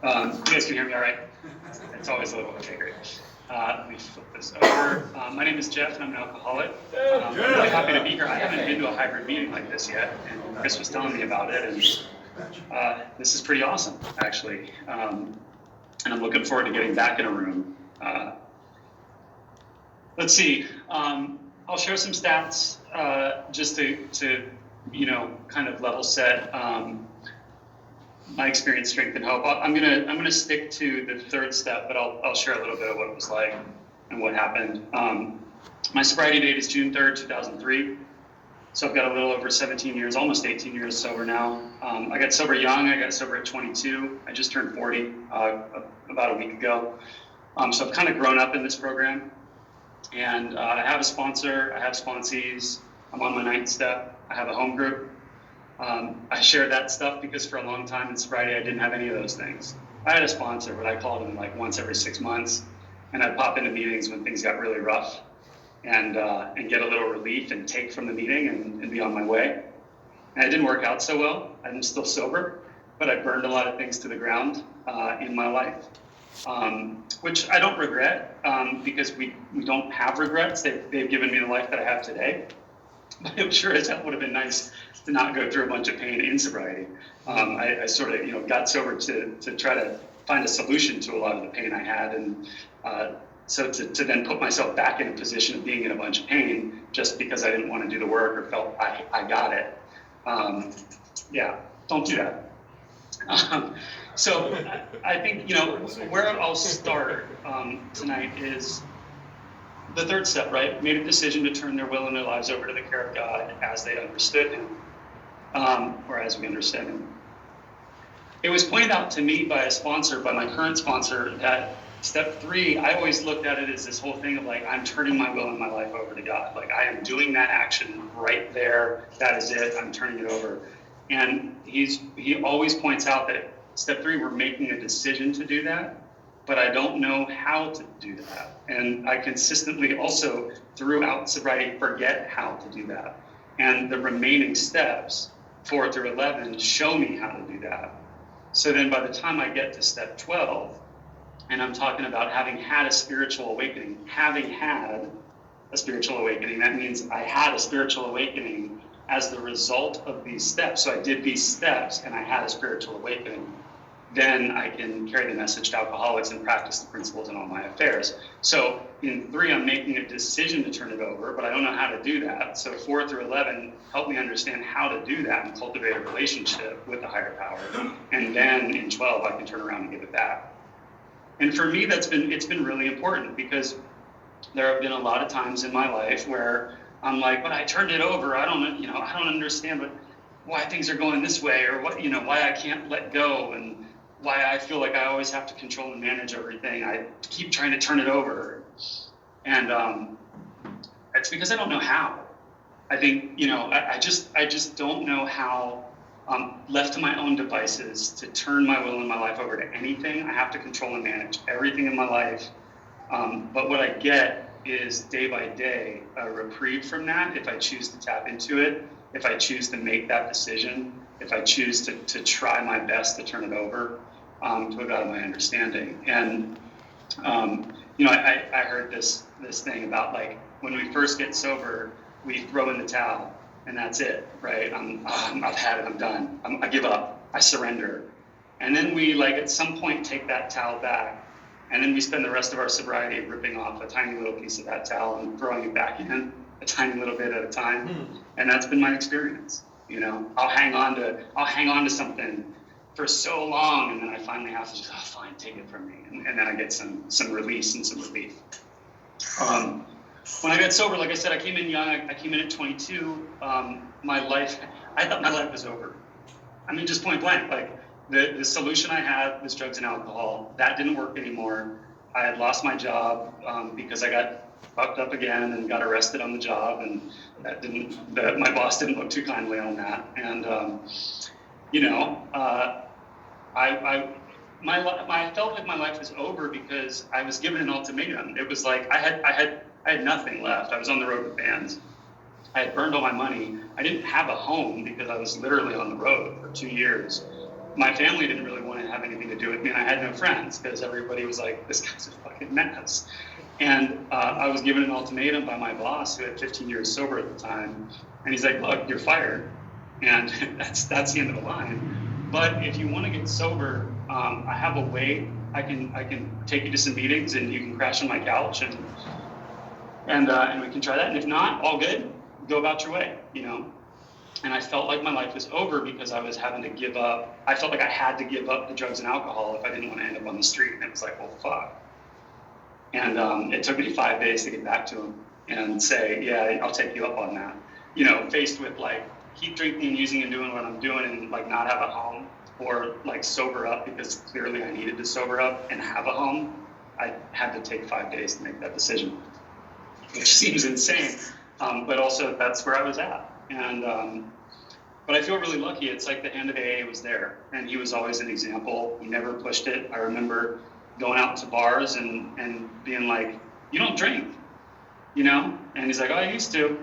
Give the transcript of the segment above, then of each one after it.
You guys can hear me all right? It's always a little, okay, great. Let me flip this over. My name is Jeff, and I'm an alcoholic. I'm really happy to be here. I haven't been to a hybrid meeting like this yet, and Chris was telling me about it, and this is pretty awesome, actually. And I'm looking forward to getting back in a room. Let's see. I'll share some stats just to kind of level set my experience, strength, and hope. I'm gonna stick to the third step, but I'll share a little bit of what it was like and what happened. My sobriety date is June 3rd, 2003. So I've got a little over 17 years, almost 18 years sober now. I got sober young. I got sober at 22. I just turned 40 about a week ago. So I've kind of grown up in this program. And I have a sponsor. I have sponsees. I'm on my 9th step. I have a home group. I shared that stuff because for a long time in sobriety, I didn't have any of those things. I had a sponsor, but I called him like once every 6 months. And I'd pop into meetings when things got really rough and get a little relief and take from the meeting and be on my way. And it didn't work out so well. I'm still sober, but I burned a lot of things to the ground in my life, which I don't regret because we don't have regrets. They've given me the life that I have today. But it sure as hell would have been nice to not go through a bunch of pain in sobriety. I sort of got sober to try to find a solution to a lot of the pain I had, and so to then put myself back in a position of being in a bunch of pain just because I didn't want to do the work or felt I got it. Yeah, don't do that. So I think, where I'll start tonight is the third step, right? Made a decision to turn their will and their lives over to the care of God as they understood him, or as we understand him. It was pointed out to me by a sponsor, by my current sponsor, that step 3, I always looked at it as this whole thing of like, I'm turning my will and my life over to God. Like I am doing that action right there. That is it. I'm turning it over. And he always points out that step 3, we're making a decision to do that, but I don't know how to do that. And I consistently also throughout sobriety forget how to do that. And the remaining steps, 4 through 11, show me how to do that. So then by the time I get to step 12, and I'm talking about having had a spiritual awakening, that means I had a spiritual awakening as the result of these steps. So I did these steps and I had a spiritual awakening. Then I can carry the message to alcoholics and practice the principles in all my affairs. So in 3, I'm making a decision to turn it over, but I don't know how to do that. So 4 through 11 help me understand how to do that and cultivate a relationship with the higher power. And then in 12, I can turn around and give it back. And for me, it's been really important because there have been a lot of times in my life where I'm like, but I turned it over. I don't understand why things are going this way, or why I can't let go, and why I feel like I always have to control and manage everything. I keep trying to turn it over. And it's because I don't know how. I think, I just don't know how, left to my own devices, to turn my will and my life over to anything. I have to control and manage everything in my life. But what I get is day by day a reprieve from that if I choose to tap into it, if I choose to make that decision, if I choose to try my best to turn it over to a God of my understanding. And I heard this thing about like when we first get sober, we throw in the towel and that's it, right? I've had it, I'm done. I give up, I surrender. And then we at some point take that towel back, and then we spend the rest of our sobriety ripping off a tiny little piece of that towel and throwing it back in a tiny little bit at a time. And that's been my experience. I'll hang on to something for so long, and then I finally have to just, fine, take it from me. And then I get some release and some relief. When I got sober, like I said, I came in young. I came in at 22. I thought my life was over. I mean, just point blank. Like the solution I had was drugs and alcohol. That didn't work anymore. I had lost my job because I got fucked up again and got arrested on the job, and my boss didn't look too kindly on that. And I felt like my life was over because I was given an ultimatum. It was like I had nothing left. I was on the road with bands. I had burned all my money. I didn't have a home because I was literally on the road for 2 years. my family didn't really want to have anything to do with me, and I had no friends because everybody was like, this guy's a fucking mess. And I was given an ultimatum by my boss, who had 15 years sober at the time, and he's like, look, you're fired, and that's the end of the line. But if you want to get sober, I have a way. I can take you to some meetings, and you can crash on my couch, and we can try that. And if not, all good, go about your way, you know. And I felt like my life was over because I was having to give up. I felt like I had to give up the drugs and alcohol if I didn't want to end up on the street. And it was like, well, fuck. And it took me 5 days to get back to him and say, yeah, I'll take you up on that. You know, faced with like, keep drinking and using and doing what I'm doing and like not have a home, or like sober up because clearly I needed to sober up and have a home. I had to take 5 days to make that decision, which seems insane. But also that's where I was at. And, but I feel really lucky. It's like the hand of AA was there, and he was always an example. He never pushed it. I remember going out to bars and being like, you don't drink, you know? And he's like, oh, I used to.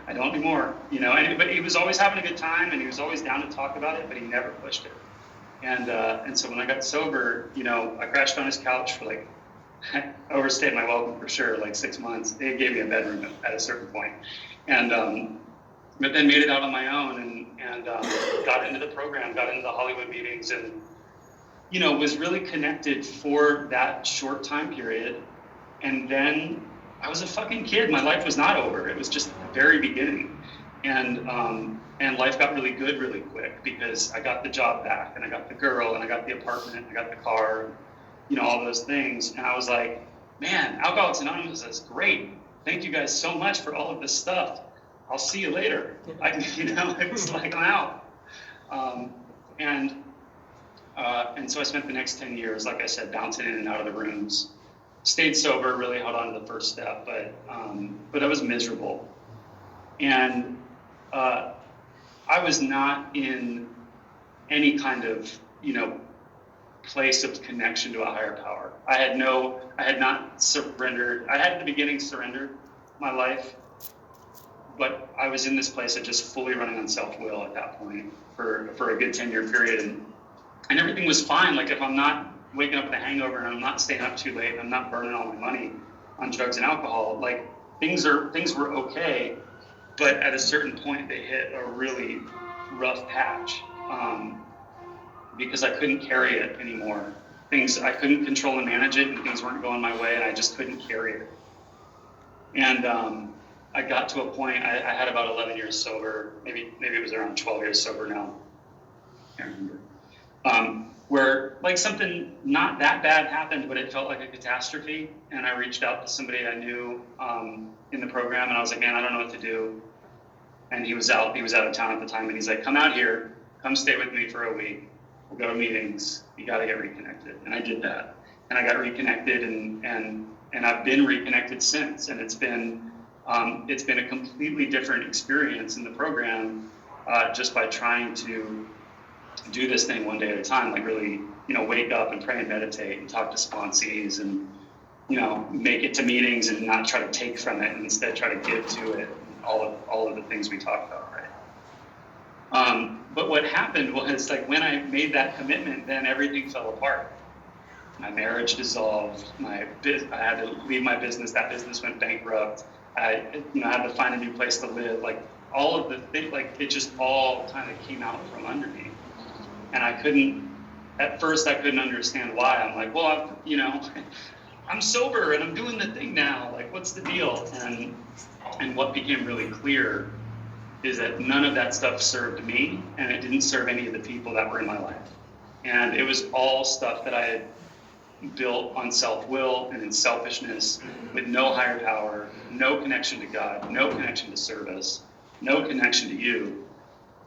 I don't anymore, you know? But he was always having a good time, and he was always down to talk about it, but he never pushed it. And so when I got sober, you know, I crashed on his couch for like, overstayed my welcome for sure, like 6 months. They gave me a bedroom at a certain point. And, but then made it out on my own and got into the program, got into the Hollywood meetings, and, you know, was really connected for that short time period. And then I was a fucking kid. My life was not over. It was just the very beginning. And life got really good really quick because I got the job back, and I got the girl, and I got the apartment, I got the car, you know, all those things. And I was like, man, Alcoholics Anonymous is great. Thank you guys so much for all of this stuff. I'll see you later. It was like, I'm out. And so I spent the next 10 years, like I said, bouncing in and out of the rooms. Stayed sober, really held on to the first step, but I was miserable. And I was not in any kind of, you know, place of connection to a higher power. I had not surrendered. I had at the beginning surrendered my life, but I was in this place of just fully running on self-will at that point for a good 10-year period. And everything was fine. Like if I'm not waking up with a hangover and I'm not staying up too late and I'm not burning all my money on drugs and alcohol, like things were okay. But at a certain point they hit a really rough patch because I couldn't carry it anymore. I couldn't control and manage it, and things weren't going my way, and I just couldn't carry it. And I got to a point, I had about 11 years sober, maybe it was around 12 years sober now, I can't remember, where like something not that bad happened, but it felt like a catastrophe. And I reached out to somebody I knew in the program, and I was like, man, I don't know what to do. And he was out of town at the time, and he's like, come out here, come stay with me for a week. We'll go to meetings. You got to get reconnected. And I did that, and I got reconnected, and I've been reconnected since. And it's been a completely different experience in the program, just by trying to do this thing one day at a time, like really, you know, wake up and pray and meditate and talk to sponsees and, you know, make it to meetings and not try to take from it and instead try to give to it. All of the things we talked about, right? But what happened was, like, when I made that commitment, then everything fell apart. My marriage dissolved. I had to leave my business. That business went bankrupt. I had to find a new place to live. Like all of the things, like it just all kind of came out from under me. And at first I couldn't understand why. I'm like, well, I'm sober and I'm doing the thing now. Like, what's the deal? And what became really clear is that none of that stuff served me, and it didn't serve any of the people that were in my life. And it was all stuff that I had built on self-will and in selfishness, with no higher power, no connection to God, no connection to service, no connection to you.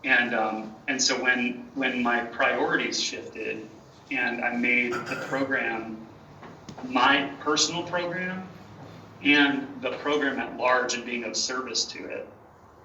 And so when my priorities shifted and I made the program my personal program and the program at large and being of service to it,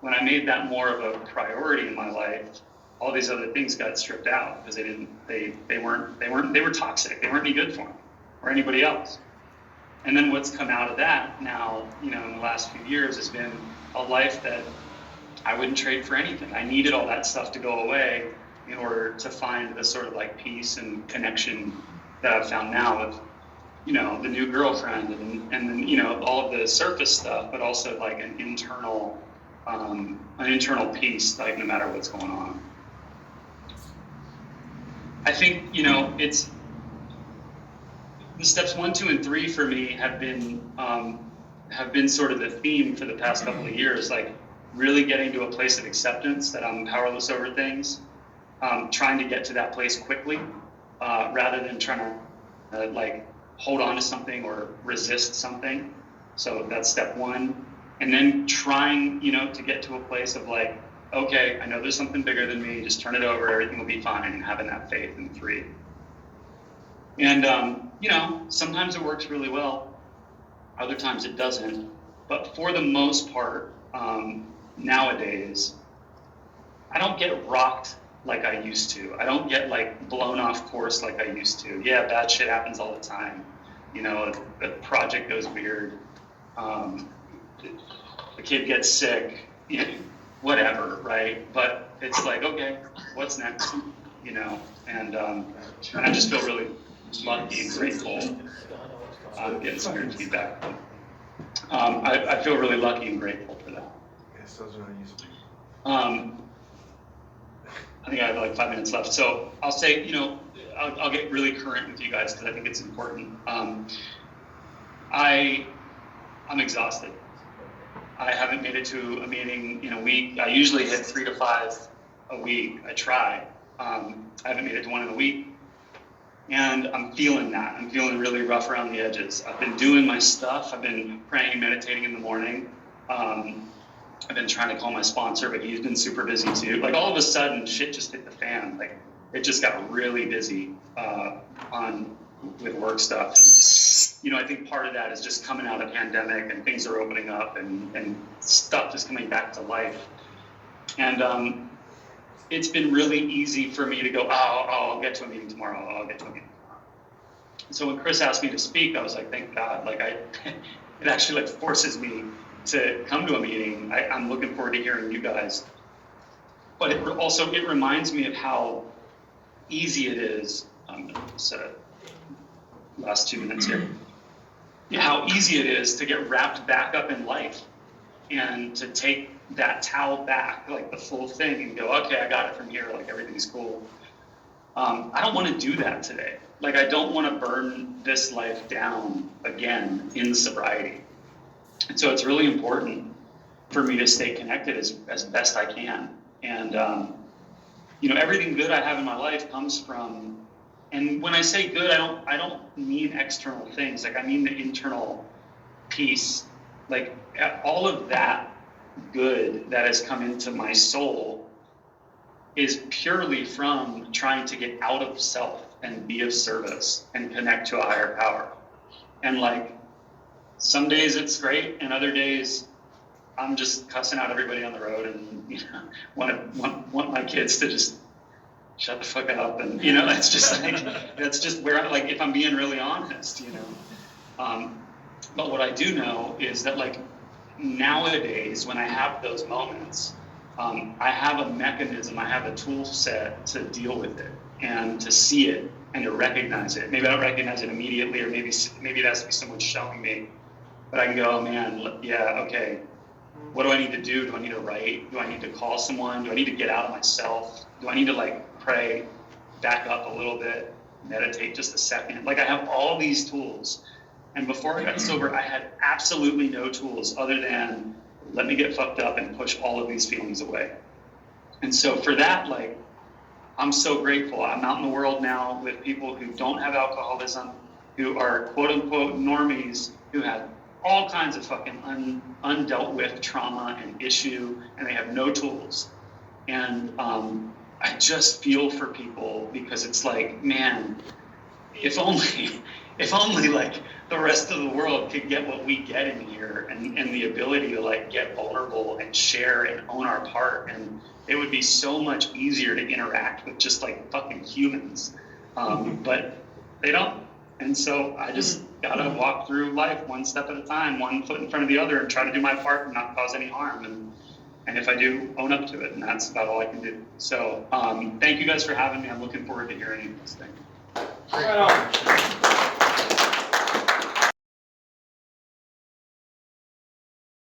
when I made that more of a priority in my life, all these other things got stripped out because they were toxic. They weren't any good for me or anybody else. And then what's come out of that now, in the last few years has been a life that I wouldn't trade for anything. I needed all that stuff to go away in order to find the sort of like peace and connection that I've found now with, you know, the new girlfriend and then, you know, all of the surface stuff, but also like an internal peace, like no matter what's going on. I think, you know, it's the steps 1, 2, and 3 for me have been sort of the theme for the past couple of years, like really getting to a place of acceptance that I'm powerless over things, trying to get to that place quickly, rather than trying to like hold on to something or resist something. So that's step 1. And then trying, you know, to get to a place of like, okay, I know there's something bigger than me, just turn it over, everything will be fine, and having that faith in 3. And, you know, sometimes it works really well, other times it doesn't. But for the most part, nowadays, I don't get rocked like I used to. I don't get like blown off course like I used to. Yeah, bad shit happens all the time. You know, the project goes weird. The kid gets sick, you know, whatever, right? But it's like, okay, what's next? You know, and I just feel really lucky and grateful. I'm getting some weird feedback. I feel really lucky and grateful for that. I think I have like 5 minutes left. So I'll say, you know, I'll get really current with you guys because I think it's important. I'm exhausted. I haven't made it to a meeting in a week. I usually hit 3 to 5 a week. I try. I haven't made it to one in a week. And I'm feeling that. I'm feeling really rough around the edges. I've been doing my stuff. I've been praying and meditating in the morning. I've been trying to call my sponsor, but he's been super busy too. Like all of a sudden, shit just hit the fan. Like it just got really busy with work stuff. And, you know, I think part of that is just coming out of pandemic and things are opening up and stuff is coming back to life. And it's been really easy for me to go, I'll get to a meeting tomorrow. I'll get to a meeting tomorrow. So when Chris asked me to speak, I was like, thank God. Like it actually like forces me to come to a meeting. I'm looking forward to hearing you guys. But it reminds me of how easy it is. I'm going to set it last 2 minutes here. How easy it is to get wrapped back up in life and to take that towel back, like the full thing, and go, okay, I got it from here, like everything's cool. I don't want to do that today. Like I don't want to burn this life down again in sobriety. And so it's really important for me to stay connected as best I can. And, you know, everything good I have in my life comes from, and when I say good, I don't mean external things. Like I mean the internal peace, like all of that good that has come into my soul is purely from trying to get out of self and be of service and connect to a higher power. And like, some days it's great, and other days I'm just cussing out everybody on the road and, you know, want my kids to just shut the fuck up. And, you know, that's just where, like, if I'm being really honest, you know. But what I do know is that, like, nowadays when I have those moments, I have a mechanism, I have a tool set to deal with it and to see it and to recognize it. Maybe I don't recognize it immediately, or maybe it has to be someone showing me. But I can go, oh man, yeah, okay. What do I need to do? Do I need to write? Do I need to call someone? Do I need to get out of myself? Do I need to like pray, back up a little bit, meditate just a second? Like I have all these tools. And before I got sober, I had absolutely no tools other than let me get fucked up and push all of these feelings away. And so for that, like, I'm so grateful. I'm out in the world now with people who don't have alcoholism, who are quote unquote normies, who have all kinds of fucking undealt with trauma and issue, and they have no tools. And I just feel for people because it's like, man, if only like the rest of the world could get what we get in here and the ability to like get vulnerable and share and own our part, and it would be so much easier to interact with just like fucking humans. But they don't. And so I just gotta walk through life one step at a time, one foot in front of the other, and try to do my part and not cause any harm. And if I do, own up to it, and that's about all I can do. So thank you guys for having me. I'm looking forward to hearing this thing. Right on.